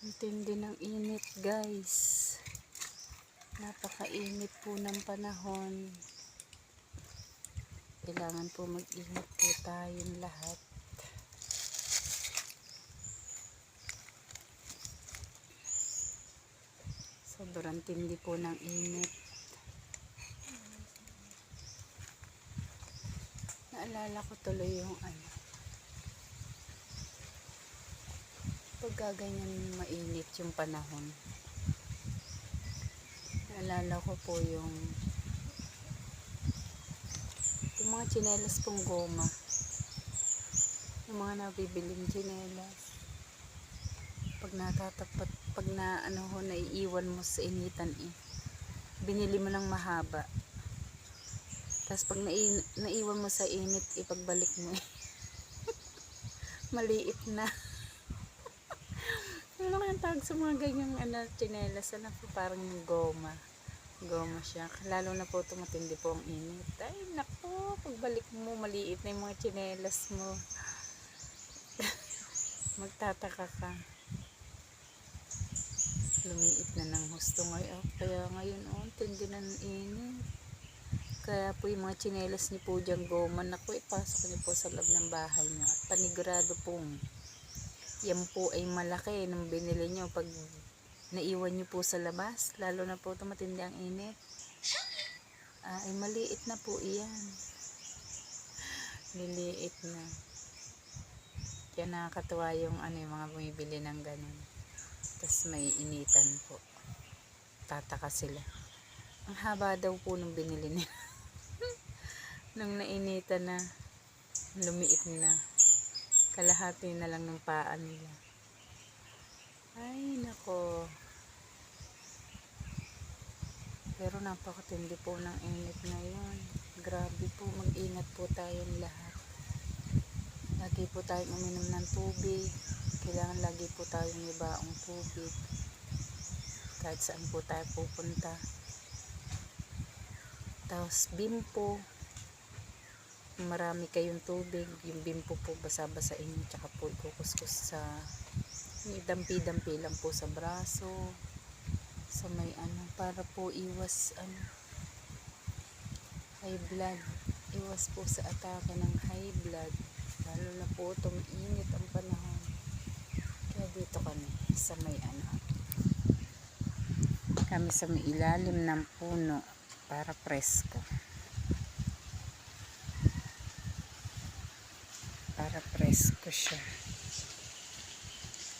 Ang tindi ng init, guys. Napakainit po ng panahon. Kailangan po mag-init po tayong lahat. Sobrang tindi po ng init. Naalala ko tuloy yung pagka ganyan mainit yung panahon. Naalala ko po yung mga tsinelas pong goma. Yung mga nabibiling tsinelas. Pag natatapat, pag naiiwan mo sa initan binili mo lang mahaba. Tapos pag naiwan mo sa init, ipagbalik mo maliit na. Ano kayang tawag sa mga ganyang tsinelas? Parang goma. Goma siya. Lalo na po tumatindi po ang init. Ay, naku, pagbalik mo, maliit na yung mga tsinelas mo. Magtataka ka. Lumiit na ng husto ngayon. Kaya ngayon, tindi na ng init. Kaya po yung mga tsinelas niyo po dyan, goma, naku, ipasok niyo po sa loob ng bahay niyo. At panigurado pong yan po ay malaki nung binili nyo pag naiwan nyo po sa labas, lalo na po tumatindi ang init, ay maliit na po iyan. Liliit na. Kaya nakakatuwa yung yung mga bumibili ng ganun. Tapos may initan po. Tataka sila. Ang haba daw po nung binili nila. Nung nainitan na, lumiit na. Kalahati na lang ng paa nila. Ay, nako. Pero napakatindi po ng init ngayon. Grabe po, mag-ingat po tayong lahat. Lagi po tayong uminom ng tubig. Kailangan lagi po tayong ibaong tubig. Kahit saan po tayo pupunta. Tapos bimpo. Marami kayong tubig, yung bimpo po basa-basain nyo, tsaka po ikukuskus sa dampi-dampi lang po sa braso, sa may para po iwas high blood, iwas po sa atake ng high blood, lalo na po tumiinit ang panahon. Kaya dito kami sa may kami sa may ilalim ng puno para presko. Para presko siya.